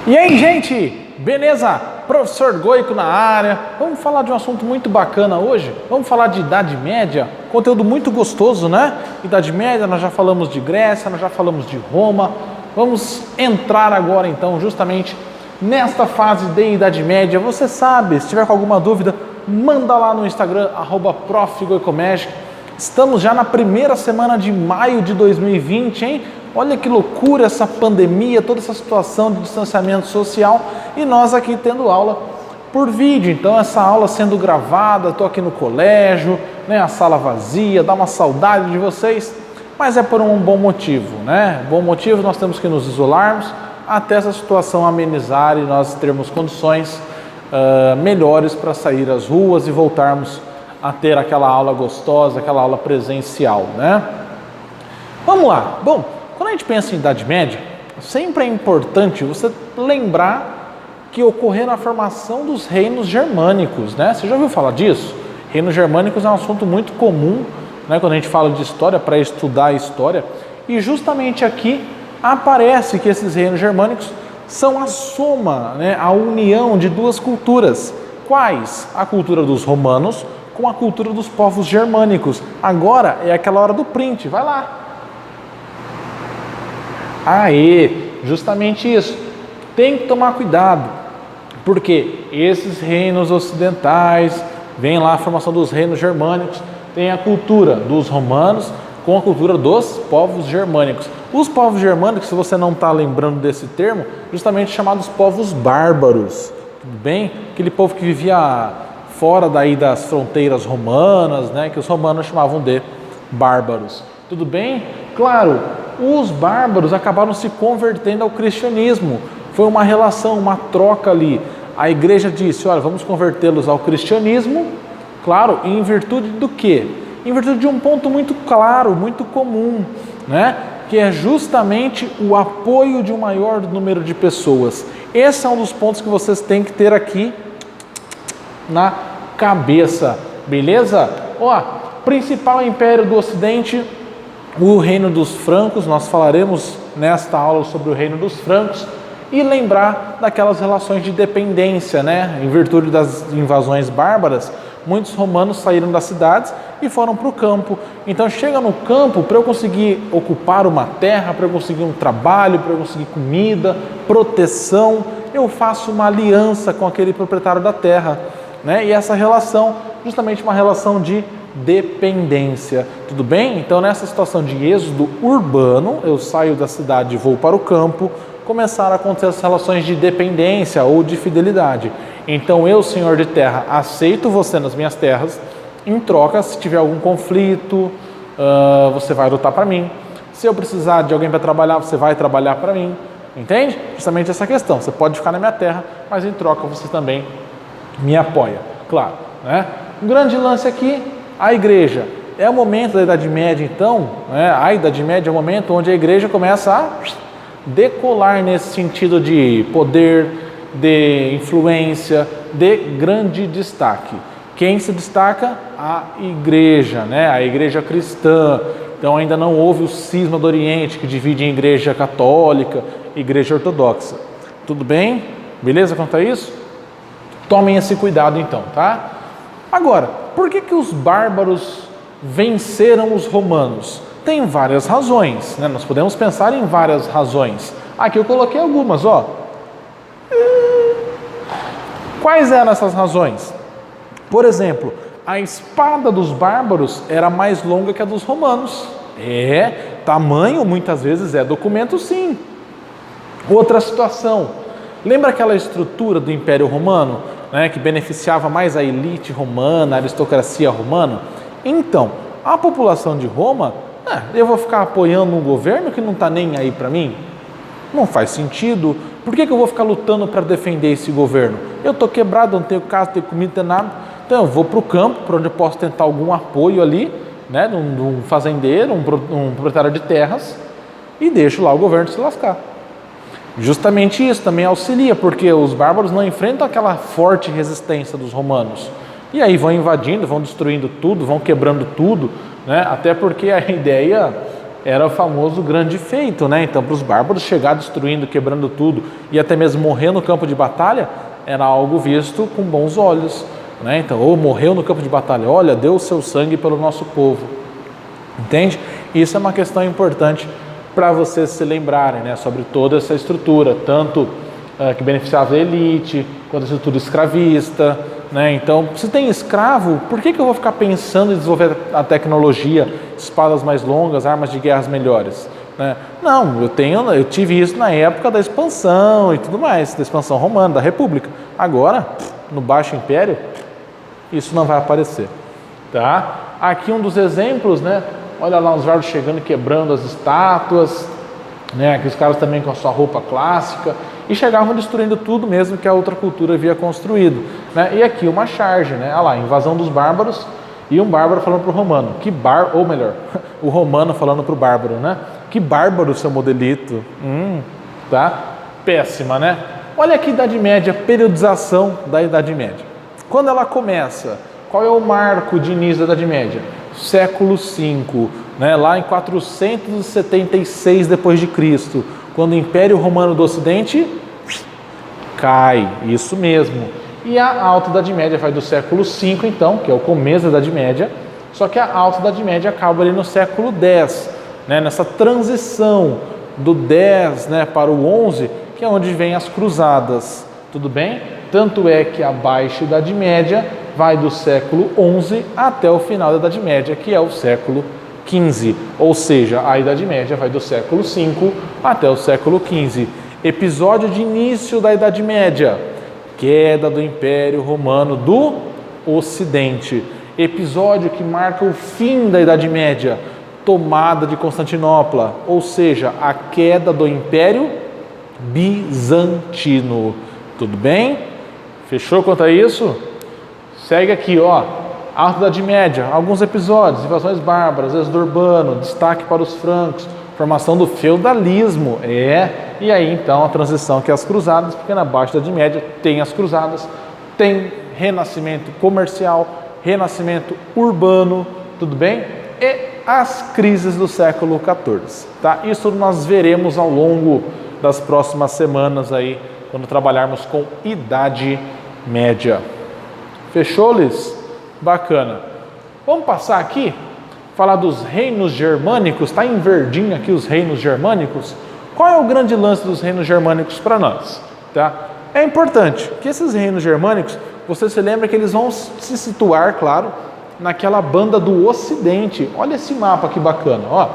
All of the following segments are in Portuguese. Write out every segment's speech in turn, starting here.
E aí, gente, beleza? Professor Goico na área. Vamos falar de um assunto muito bacana hoje. Vamos falar de Idade Média, conteúdo muito gostoso, né? Idade Média, nós já falamos de Grécia, nós já falamos de Roma. Vamos entrar agora, então, justamente nesta fase de Idade Média. Você sabe, se tiver com alguma dúvida, manda lá no Instagram, @profgoicomagic. Estamos já na primeira semana de maio de 2020, hein? Olha que loucura essa pandemia, toda essa situação de distanciamento social e nós aqui tendo aula por vídeo. Então essa aula sendo gravada, estou aqui no colégio, né, a sala vazia, dá uma saudade de vocês, mas é por um bom motivo, né? Bom motivo, nós temos que nos isolarmos até essa situação amenizar e nós termos condições melhores para sair às ruas e voltarmos a ter aquela aula gostosa, aquela aula presencial, né? Vamos lá. Bom, quando a gente pensa em Idade Média, sempre é importante você lembrar que ocorreu a formação dos reinos germânicos, né? Você já ouviu falar disso? Reinos germânicos é um assunto muito comum, né, quando a gente fala de história, para estudar a história, e justamente aqui aparece que esses reinos germânicos são a soma, né, a união de duas culturas. Quais? A cultura dos romanos com a cultura dos povos germânicos. Agora é aquela hora do print, vai lá. Aê, justamente isso. Tem que tomar cuidado, porque esses reinos ocidentais, vem lá a formação dos reinos germânicos, tem a cultura dos romanos com a cultura dos povos germânicos. Os povos germânicos, se você não está lembrando desse termo, justamente chamados povos bárbaros, tudo bem? Aquele povo que vivia fora daí das fronteiras romanas, né, que os romanos chamavam de bárbaros. Tudo bem? Claro, os bárbaros acabaram se convertendo ao cristianismo. Foi uma relação, uma troca ali. A igreja disse, olha, vamos convertê-los ao cristianismo, claro, em virtude do quê? Em virtude de um ponto muito claro, muito comum, né? Que é justamente o apoio de um maior número de pessoas. Esse é um dos pontos que vocês têm que ter aqui na cabeça, beleza? Ó, principal império do Ocidente, o reino dos francos. Nós falaremos nesta aula sobre o reino dos francos e lembrar daquelas relações de dependência, né? Em virtude das invasões bárbaras, muitos romanos saíram das cidades e foram para o campo. Então chega no campo, para eu conseguir ocupar uma terra, para eu conseguir um trabalho, para eu conseguir comida, proteção, eu faço uma aliança com aquele proprietário da terra, né? E essa relação, justamente uma relação de dependência, tudo bem? Então nessa situação de êxodo urbano, eu saio da cidade e vou para o campo, começaram a acontecer as relações de dependência ou de fidelidade. Então eu, senhor de terra, aceito você nas minhas terras, em troca, se tiver algum conflito, você vai lutar para mim. Se eu precisar de alguém para trabalhar, você vai trabalhar para mim, entende? Justamente essa questão, você pode ficar na minha terra, mas em troca você também me apoia, claro, né? Um grande lance aqui, a igreja. É o momento da Idade Média, então, né? A Idade Média é o momento onde a igreja começa a decolar nesse sentido de poder, de influência, de grande destaque. Quem se destaca? A igreja, né? A igreja cristã. Então ainda não houve o cisma do Oriente, que divide em igreja católica e igreja ortodoxa. Tudo bem? Beleza quanto a isso? Tomem esse cuidado então, tá? Agora, por que os bárbaros venceram os romanos? Tem várias razões, né? Nós podemos pensar em várias razões. Aqui eu coloquei algumas, ó. Quais eram essas razões? Por exemplo, a espada dos bárbaros era mais longa que a dos romanos. Tamanho muitas vezes é documento, sim. Outra situação, lembra aquela estrutura do Império Romano, né, que beneficiava mais a elite romana, a aristocracia romana? Então, a população de Roma, eu vou ficar apoiando um governo que não está nem aí para mim? Não faz sentido. Por que eu vou ficar lutando para defender esse governo? Eu estou quebrado, não tenho casa, não tenho comida, não tenho nada. Então eu vou para o campo, para onde eu posso tentar algum apoio ali, né, de um fazendeiro, um proprietário de terras, e deixo lá o governo se lascar. Justamente isso também auxilia, porque os bárbaros não enfrentam aquela forte resistência dos romanos. E aí vão invadindo, vão destruindo tudo, vão quebrando tudo, né? Até porque a ideia era o famoso grande feito, né? Então, para os bárbaros chegar destruindo, quebrando tudo e até mesmo morrer no campo de batalha, era algo visto com bons olhos, né? Então, ou morreu no campo de batalha, olha, deu o seu sangue pelo nosso povo, entende? Isso é uma questão importante para vocês se lembrarem, né? Sobre toda essa estrutura, tanto que beneficiava a elite, quanto a estrutura escravista, né? Então, se tem escravo, por que eu vou ficar pensando em desenvolver a tecnologia, espadas mais longas, armas de guerras melhores? Né? Não, eu tive isso na época da expansão e tudo mais, da expansão romana, da República. Agora, no Baixo Império, isso não vai aparecer. Tá? Aqui um dos exemplos, né? Olha lá os bárbaros chegando e quebrando as estátuas, né? Aqui os caras também com a sua roupa clássica, e chegavam destruindo tudo mesmo que a outra cultura havia construído, né? E aqui uma charge, né? Olha lá, invasão dos bárbaros, e um bárbaro falando para o romano, ou melhor, o romano falando para o bárbaro, né? Que bárbaro seu modelito, tá? Péssima, né? Olha aqui a Idade Média, periodização da Idade Média. Quando ela começa, qual é o marco de início da Idade Média? Século V, né? Lá em 476 depois de Cristo, quando o Império Romano do Ocidente cai, isso mesmo. E a Alta Idade Média vai do século V, então, que é o começo da Idade Média, só que a Alta Idade Média acaba ali no século X, né? Nessa transição do 10, né, para o 11, que é onde vem as cruzadas, tudo bem? Tanto é que a Baixa Idade Média vai do século XI até o final da Idade Média, que é o século XV, ou seja, a Idade Média vai do século V até o século XV. Episódio de início da Idade Média, queda do Império Romano do Ocidente. Episódio que marca o fim da Idade Média, tomada de Constantinopla, ou seja, a queda do Império Bizantino. Tudo bem? Fechou quanto a isso? Segue aqui, ó. Alta Idade Média, alguns episódios, invasões bárbaras, êxodo urbano, destaque para os francos, formação do feudalismo, e aí então a transição que é as cruzadas, porque na Baixa Idade Média tem as cruzadas, tem renascimento comercial, renascimento urbano, tudo bem? E as crises do século XIV, tá? Isso nós veremos ao longo das próximas semanas aí, quando trabalharmos com Idade Média. Fechou-lhes? Bacana. Vamos passar aqui, falar dos reinos germânicos, está em verdinho aqui os reinos germânicos. Qual é o grande lance dos reinos germânicos para nós? Tá? É importante que esses reinos germânicos, você se lembra que eles vão se situar, claro, naquela banda do Ocidente. Olha esse mapa que bacana, ó.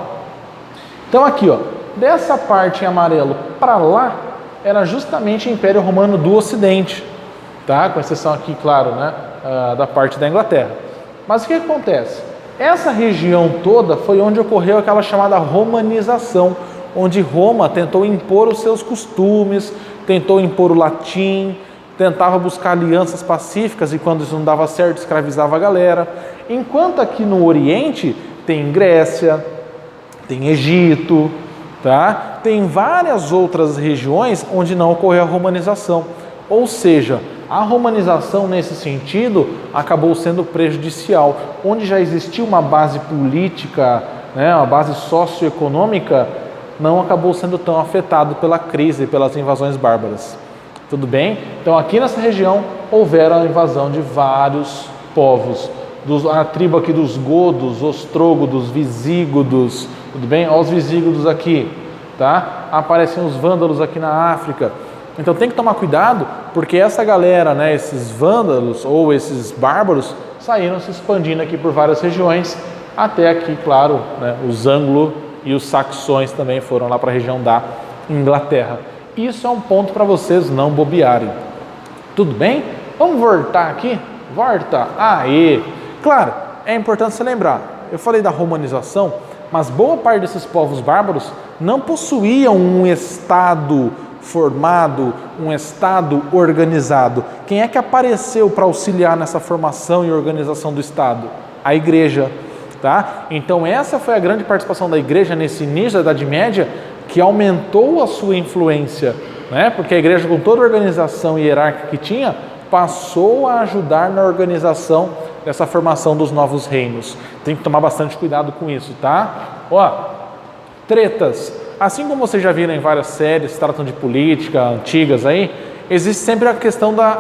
Então aqui, ó, dessa parte em amarelo para lá, era justamente o Império Romano do Ocidente, tá? Com exceção aqui, claro, né, da parte da Inglaterra. Mas o que acontece? Essa região toda foi onde ocorreu aquela chamada romanização, onde Roma tentou impor os seus costumes, tentou impor o latim, tentava buscar alianças pacíficas e quando isso não dava certo, escravizava a galera. Enquanto aqui no Oriente tem Grécia, tem Egito, tá? Tem várias outras regiões onde não ocorreu a romanização. Ou seja, a romanização nesse sentido acabou sendo prejudicial. Onde já existia uma base política, né, uma base socioeconômica, não acabou sendo tão afetado pela crise, pelas invasões bárbaras. Tudo bem? Então aqui nessa região houveram a invasão de vários povos. A tribo aqui dos godos, ostrógodos, visígodos, tudo bem? Olha os visígodos aqui, tá? Aparecem os vândalos aqui na África. Então tem que tomar cuidado, porque essa galera, né, esses vândalos ou esses bárbaros, saíram se expandindo aqui por várias regiões, até aqui, claro, né, os anglo e os saxões também foram lá para a região da Inglaterra. Isso é um ponto para vocês não bobearem. Tudo bem? Vamos voltar aqui? Volta! Aê! Claro, é importante se lembrar, eu falei da romanização, mas boa parte desses povos bárbaros não possuíam um estado formado, um estado organizado. Quem é que apareceu para auxiliar nessa formação e organização do estado? A igreja, tá? Então essa foi a grande participação da igreja nesse início da Idade Média, que aumentou a sua influência, né? Porque a igreja, com toda a organização hierárquica que tinha, passou a ajudar na organização dessa formação dos novos reinos. Tem que tomar bastante cuidado com isso, tá? Ó, Tretas. Assim como vocês já viram em várias séries, tratam de política antigas aí, existe sempre a questão da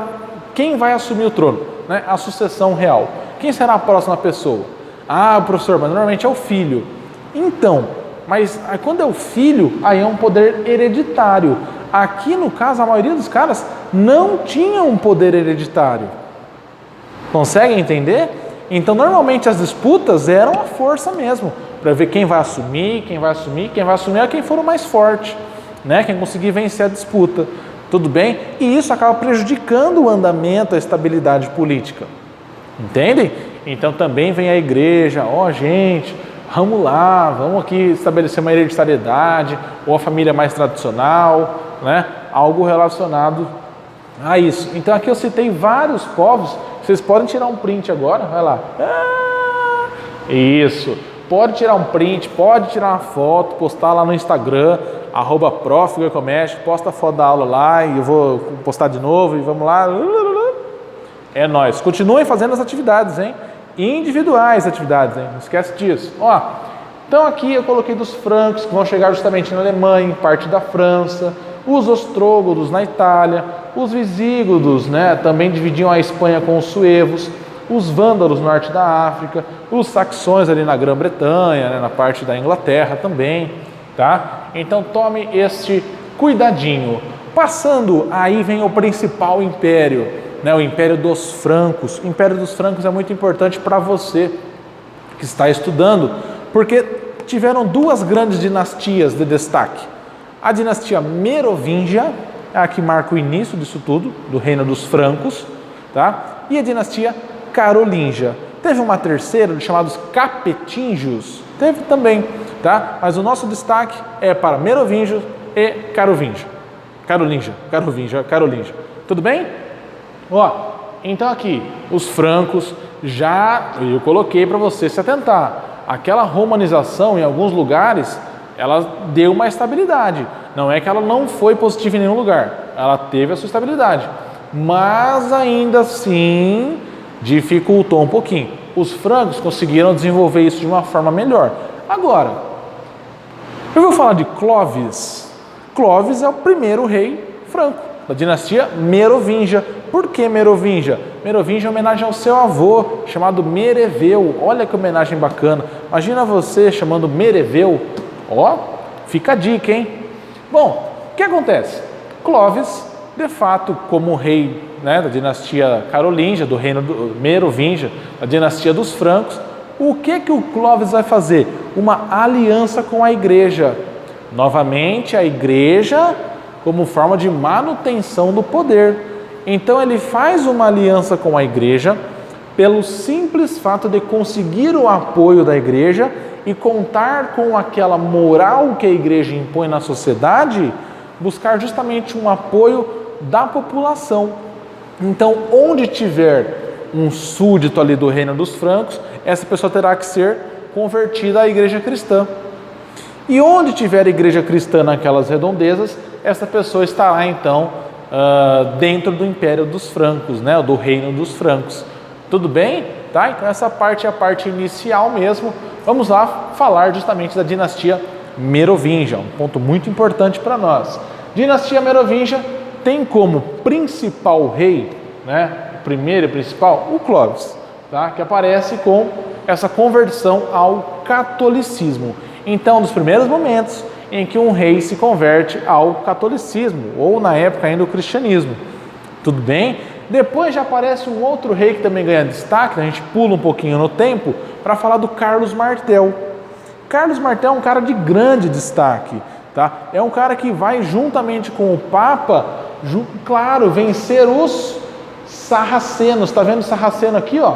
quem vai assumir o trono, né? A sucessão real. Quem será a próxima pessoa? Ah, professor, mas normalmente é o filho. Então, mas quando é o filho, aí é um poder hereditário. Aqui no caso, a maioria dos caras não tinha um poder hereditário. Conseguem entender? Então, normalmente as disputas eram a força mesmo, para ver quem vai assumir, quem vai assumir, quem vai assumir é quem for o mais forte, né? Quem conseguir vencer a disputa. Tudo bem? E isso acaba prejudicando o andamento, a estabilidade política. Entendem? Então também vem a igreja, gente, vamos lá, vamos aqui estabelecer uma hereditariedade, ou a família mais tradicional, né? Algo relacionado a isso. Então aqui eu citei vários povos, vocês podem tirar um print agora, vai lá. Isso, pode tirar um print, pode tirar uma foto, postar lá no Instagram, @prof.goicomesh, posta a foto da aula lá e eu vou postar de novo e vamos lá. É nóis. Continuem fazendo as atividades, hein? Individuais atividades, hein? Não esquece disso. Então aqui eu coloquei dos francos, que vão chegar justamente na Alemanha, em parte da França, os ostrógodos na Itália, os visígodos, né? Também dividiam a Espanha com os suevos, os vândalos no norte da África, os saxões ali na Grã-Bretanha, né? Na parte da Inglaterra também, tá? Então tome este cuidadinho. Passando, aí vem o principal império, né? O Império dos Francos. O Império dos Francos é muito importante para você que está estudando, porque tiveram duas grandes dinastias de destaque. A dinastia Merovingia, é a que marca o início disso tudo, do reino dos Francos, tá? E a dinastia Carolíngia. Teve uma terceira, chamados Capetingios, teve também, tá? Mas o nosso destaque é para Merovingios e Carolíngia. Tudo bem? Então aqui, os francos, eu coloquei para você se atentar. Aquela romanização em alguns lugares, ela deu uma estabilidade. Não é que ela não foi positiva em nenhum lugar, ela teve a sua estabilidade. Mas ainda assim, dificultou um pouquinho. Os francos conseguiram desenvolver isso de uma forma melhor. Agora, eu vou falar de Clovis. Clovis é o primeiro rei franco, da dinastia Merovingia. Por que Merovingia? Merovingia é homenagem ao seu avô, chamado Mereveu. Olha que homenagem bacana. Imagina você chamando Mereveu. Fica a dica, hein? Bom, o que acontece? Clovis, de fato, como rei, né, da dinastia Carolíngia, do reino do Merovingia, da dinastia dos francos, o que o Clovis vai fazer? Uma aliança com a igreja. Novamente, a igreja como forma de manutenção do poder. Então ele faz uma aliança com a igreja pelo simples fato de conseguir o apoio da igreja e contar com aquela moral que a igreja impõe na sociedade, buscar justamente um apoio da população. Então, onde tiver um súdito ali do reino dos francos, essa pessoa terá que ser convertida à igreja cristã. E onde tiver igreja cristã naquelas redondezas, essa pessoa estará então dentro do Império dos Francos, né? Do reino dos francos. Tudo bem? Tá? Então essa parte é a parte inicial mesmo. Vamos lá falar justamente da dinastia Merovingia, um ponto muito importante para nós. Dinastia Merovingia tem como principal rei, né? O primeiro e principal, o Clovis, tá? Que aparece com essa conversão ao catolicismo. Então, nos primeiros momentos em que um rei se converte ao catolicismo, ou na época ainda o cristianismo. Tudo bem? Depois já aparece um outro rei que também ganha destaque, a gente pula um pouquinho no tempo, para falar do Carlos Martel. Carlos Martel é um cara de grande destaque, tá? É um cara que vai juntamente com o Papa, claro, vencer os sarracenos. Tá vendo o sarraceno aqui, ó?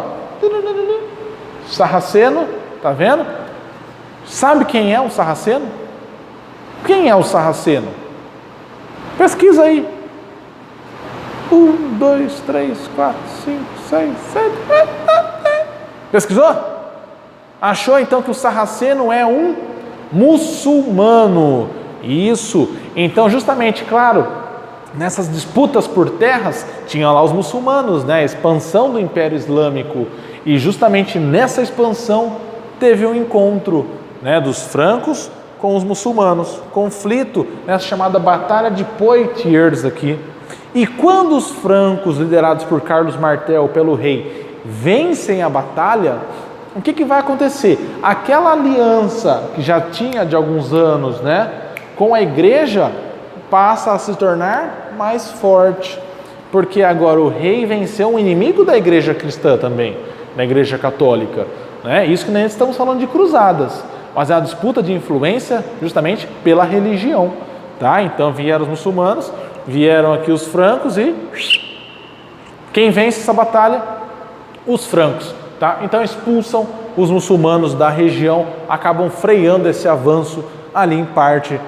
Sarraceno, tá vendo? Sabe quem é o sarraceno? Quem é o sarraceno? Pesquisa aí. 1, 2, 3, 4, 5, 6, 7. Pesquisou? Achou então que o sarraceno é um muçulmano. Isso. Então, justamente, claro, nessas disputas por terras, tinha lá os muçulmanos, né? A expansão do Império Islâmico. E justamente nessa expansão teve um encontro, né, dos francos com os muçulmanos, conflito nessa chamada Batalha de Poitiers aqui. E quando os francos, liderados por Carlos Martel, pelo rei, vencem a batalha, o que vai acontecer? Aquela aliança que já tinha de alguns anos, né, com a igreja, passa a se tornar mais forte, porque agora o rei venceu um inimigo da igreja cristã também, da igreja católica, né? Isso que nem estamos falando de cruzadas, mas é a disputa de influência justamente pela religião, tá? Então vieram os muçulmanos, vieram aqui os francos e quem vence essa batalha? Os francos, tá? Então expulsam os muçulmanos da região, acabam freando esse avanço ali em parte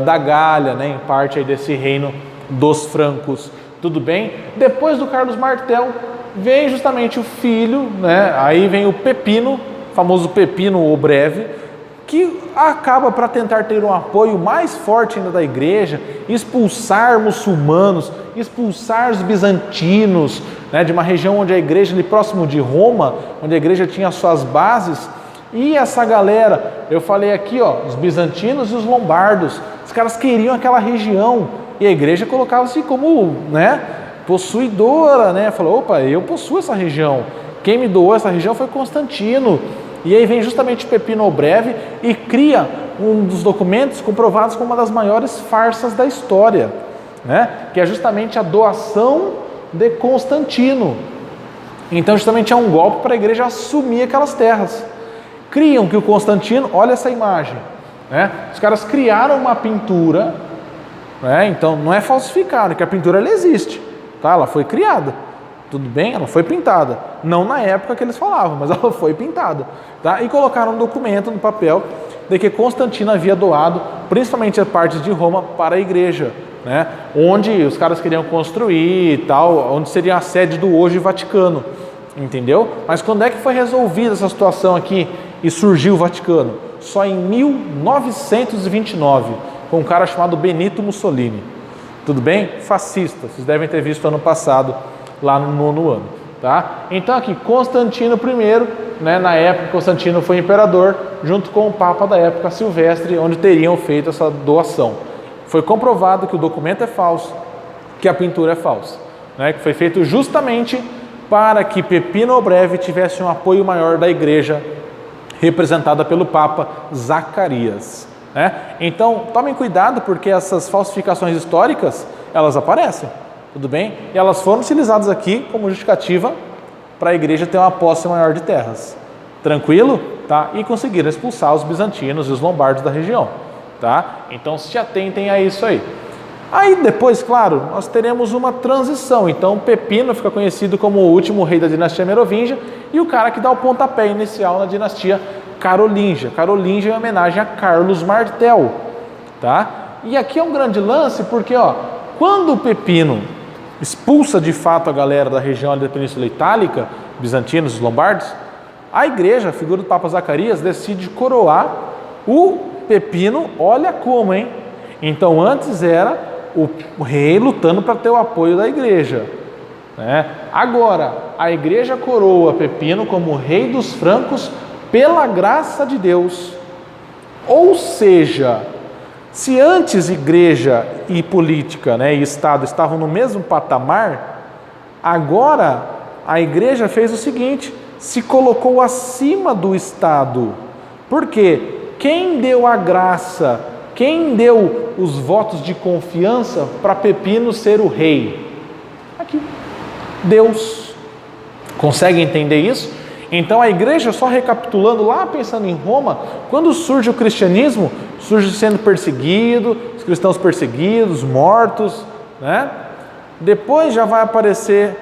da Gália, né? Em parte aí desse reino dos francos, tudo bem? Depois do Carlos Martel vem justamente o filho, né? Aí vem o Pepino, famoso Pepino o Breve, que acaba para tentar ter um apoio mais forte ainda da igreja, expulsar muçulmanos, expulsar os bizantinos, né, de uma região onde a igreja, ali próximo de Roma, onde a igreja tinha suas bases, e essa galera, eu falei aqui, ó, os bizantinos e os lombardos, os caras queriam aquela região, e a igreja colocava-se como, né, possuidora, né, falou, opa, eu possuo essa região, quem me doou essa região foi Constantino. E aí vem justamente Pepino o Breve e cria um dos documentos comprovados como uma das maiores farsas da história, né? Que é justamente a doação de Constantino. Então justamente é um golpe para a igreja assumir aquelas terras. Criam que o Constantino, olha essa imagem, né? Os caras criaram uma pintura, né? Então não é falsificado, porque a pintura ela existe, tá? Ela foi criada. Tudo bem? Ela foi pintada. Não na época que eles falavam, mas ela foi pintada. Tá? E colocaram um documento no papel de que Constantino havia doado, principalmente a parte de Roma, para a igreja, né? Onde os caras queriam construir e tal, onde seria a sede do hoje Vaticano. Entendeu? Mas quando é que foi resolvida essa situação aqui e surgiu o Vaticano? Só em 1929, com um cara chamado Benito Mussolini. Tudo bem? Fascista. Vocês devem ter visto ano passado, lá no 9º ano, tá? Então aqui, Constantino I, né, na época Constantino foi imperador, junto com o Papa da época, Silvestre, onde teriam feito essa doação. Foi comprovado que o documento é falso, que a pintura é falsa, né, que foi feito justamente para que Pepino o Breve tivesse um apoio maior da igreja, representada pelo Papa Zacarias, né? Então, tomem cuidado, porque essas falsificações históricas, elas aparecem. Tudo bem? E elas foram utilizadas aqui como justificativa para a igreja ter uma posse maior de terras. Tranquilo? Tá? E conseguiram expulsar os bizantinos e os lombardos da região. Tá? Então se atentem a isso aí. Aí depois, claro, nós teremos uma transição. Então Pepino fica conhecido como o último rei da dinastia Merovingia e o cara que dá o pontapé inicial na dinastia Carolíngia. Carolíngia em homenagem a Carlos Martel. Tá? E aqui é um grande lance porque, ó, quando o Pepino expulsa de fato a galera da região da Península Itálica, bizantinos e lombardos, a igreja, a figura do Papa Zacarias, decide coroar o Pepino, olha como, hein? Então antes era o rei lutando para ter o apoio da igreja, né? Agora, a igreja coroa Pepino como rei dos francos pela graça de Deus. Ou seja, se antes igreja e política, né, e Estado estavam no mesmo patamar, agora a igreja fez o seguinte, se colocou acima do Estado. Por quê? Quem deu a graça, quem deu os votos de confiança para Pepino ser o rei? Aqui, Deus. Consegue entender isso? Então a igreja, só recapitulando lá, pensando em Roma, quando surge o cristianismo, surge sendo perseguido, os cristãos perseguidos, mortos, né? Depois já vai aparecer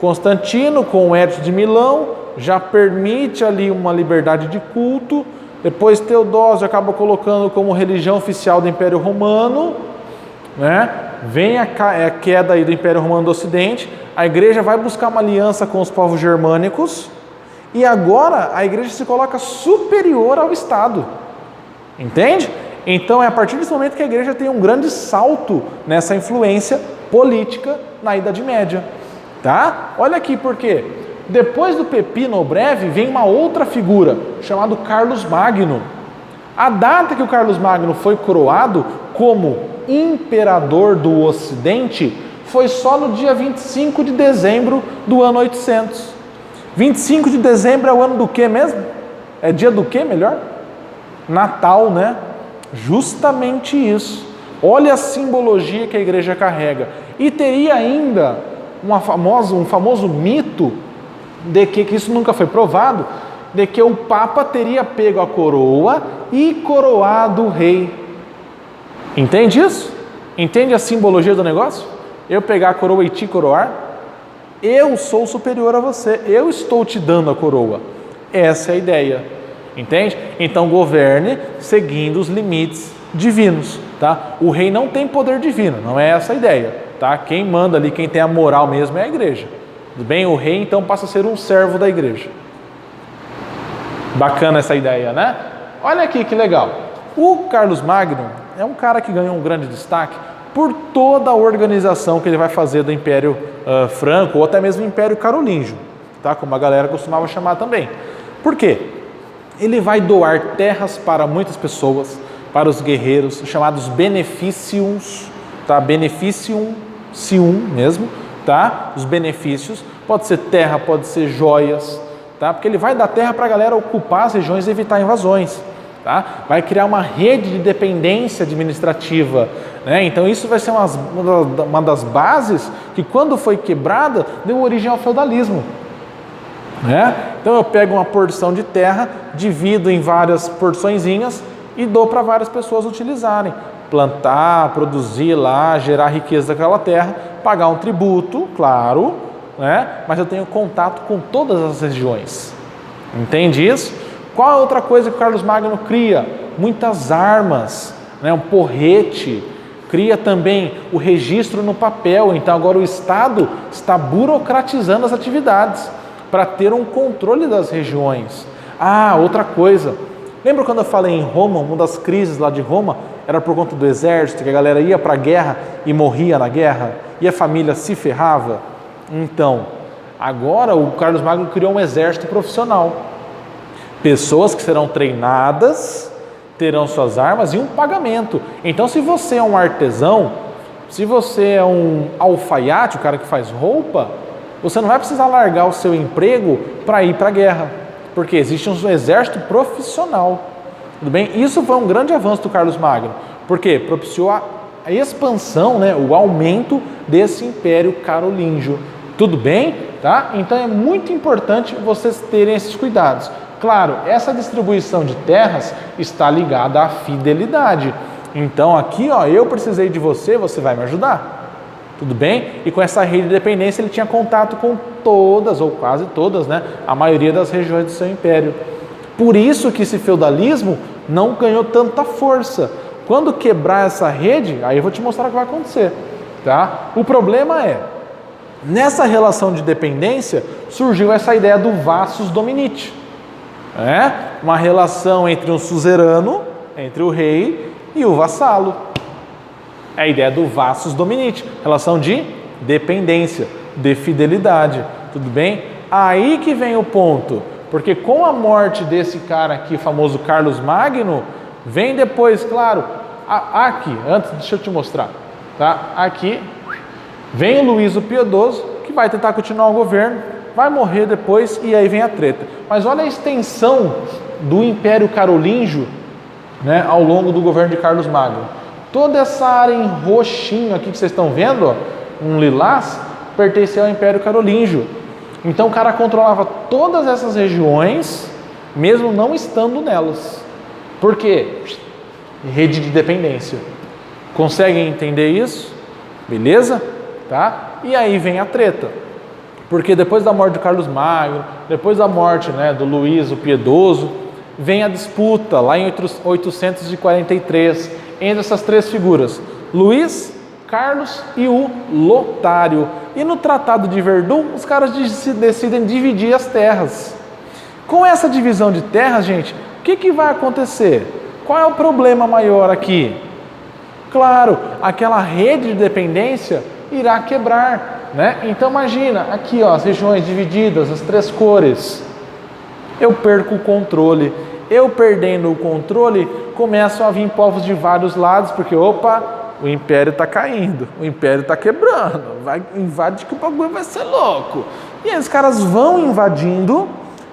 Constantino com o Edito de Milão, já permite ali uma liberdade de culto. Depois Teodósio acaba colocando como religião oficial do Império Romano, né? Vem a queda aí do Império Romano do Ocidente, a igreja vai buscar uma aliança com os povos germânicos, e agora a igreja se coloca superior ao Estado. Entende? Então é a partir desse momento que a igreja tem um grande salto nessa influência política na Idade Média. Tá? Olha aqui porque depois do Pepino o Breve vem uma outra figura, chamado Carlos Magno. A data que o Carlos Magno foi coroado como imperador do Ocidente foi só no dia 25 de dezembro do ano 800. 25 de dezembro é o ano do quê mesmo? É dia do quê, melhor? Natal, né? Justamente isso. Olha a simbologia que a igreja carrega. E teria ainda um famoso mito de que isso nunca foi provado, de que o Papa teria pego a coroa e coroado o rei. Entende isso? Entende a simbologia do negócio? Eu pegar a coroa e te coroar? Eu sou superior a você, eu estou te dando a coroa. Essa é a ideia. Entende? Então governe seguindo os limites divinos, tá? O rei não tem poder divino, não é essa a ideia, tá? Quem manda ali, quem tem a moral mesmo é a igreja. Tudo bem? O rei então passa a ser um servo da igreja. Bacana essa ideia, né? Olha aqui que legal. O Carlos Magno é um cara que ganhou um grande destaque por toda a organização que ele vai fazer do Império Franco ou até mesmo Império Carolíngio, tá? Como a galera costumava chamar também. Por quê? Ele vai doar terras para muitas pessoas, para os guerreiros, chamados beneficiums, tá? Beneficium mesmo, tá? Os benefícios, pode ser terra, pode ser joias, tá? Porque ele vai dar terra para a galera ocupar as regiões e evitar invasões, tá? Vai criar uma rede de dependência administrativa, né? Então isso vai ser uma das bases que, quando foi quebrada, deu origem ao feudalismo. Né? Então eu pego uma porção de terra, divido em várias porçõezinhas e dou para várias pessoas utilizarem, plantar, produzir lá, gerar riqueza daquela terra, pagar um tributo, claro, né? Mas eu tenho contato com todas as regiões. Entende isso? Qual é outra coisa que o Carlos Magno cria? Muitas armas, né? Um porrete. Cria também o registro no papel. Então agora o Estado está burocratizando as atividades para ter um controle das regiões. Ah, outra coisa. Lembra quando eu falei em Roma, uma das crises lá de Roma era por conta do exército, que a galera ia para a guerra e morria na guerra, e a família se ferrava? Então, agora o Carlos Magno criou um exército profissional. Pessoas que serão treinadas, terão suas armas e um pagamento. Então, se você é um artesão, se você é um alfaiate, o cara que faz roupa, você não vai precisar largar o seu emprego para ir para a guerra, porque existe um exército profissional. Tudo bem? Isso foi um grande avanço do Carlos Magno, porque propiciou a expansão, né, o aumento desse Império Carolíngio. Tudo bem? Tá? Então é muito importante vocês terem esses cuidados. Claro, essa distribuição de terras está ligada à fidelidade. Então aqui, ó, eu precisei de você, você vai me ajudar. Tudo bem? E com essa rede de dependência ele tinha contato com todas, ou quase todas, né? A maioria das regiões do seu império. Por isso que esse feudalismo não ganhou tanta força. Quando quebrar essa rede, aí eu vou te mostrar o que vai acontecer. Tá? O problema é, nessa relação de dependência, surgiu essa ideia do vassus dominiti. Uma relação entre um suzerano, entre o rei e o vassalo. É a ideia do vassus dominiti, relação de dependência, de fidelidade, tudo bem? Aí que vem o ponto, porque com a morte desse cara aqui, famoso Carlos Magno, vem depois, claro, aqui, antes deixa eu te mostrar, tá? Aqui vem o Luís o Piedoso, que vai tentar continuar o governo, vai morrer depois e aí vem a treta. Mas olha a extensão do Império Carolíngio, né, ao longo do governo de Carlos Magno. Toda essa área em roxinho aqui que vocês estão vendo, ó, um lilás, pertencia ao Império Carolíngio. Então o cara controlava todas essas regiões, mesmo não estando nelas. Por quê? Rede de dependência. Conseguem entender isso? Beleza? Tá? E aí vem a treta. Porque depois da morte de Carlos Magno, depois da morte, né, do Luís o Piedoso, vem a disputa lá em 843 entre essas três figuras, Luís, Carlos e o Lotário. E no Tratado de Verdun, os caras decidem dividir as terras. Com essa divisão de terras, gente, o que vai acontecer? Qual é o problema maior aqui? Claro, aquela rede de dependência irá quebrar, né? Então imagina, aqui ó, as regiões divididas, as três cores. Eu perco o controle. Eu perdendo o controle, começam a vir povos de vários lados, porque opa, o império está caindo, o império está quebrando, vai invadir que o bagulho vai ser louco. E aí os caras vão invadindo,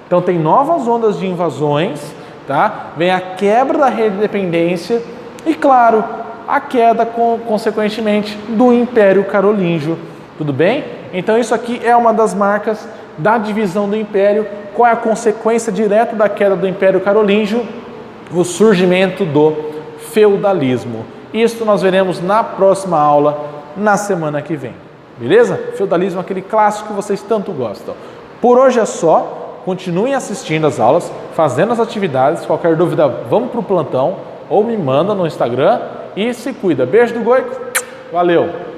então tem novas ondas de invasões, tá? Vem a quebra da rede de dependência e, claro, a queda, consequentemente, do Império Carolíngio. Tudo bem? Então isso aqui é uma das marcas da divisão do Império. Qual é a consequência direta da queda do Império Carolíngio? O surgimento do feudalismo. Isso nós veremos na próxima aula, na semana que vem. Beleza? Feudalismo é aquele clássico que vocês tanto gostam. Por hoje é só. Continuem assistindo as aulas, fazendo as atividades. Qualquer dúvida, vamos para o plantão ou me manda no Instagram e se cuida. Beijo do Goico. Valeu!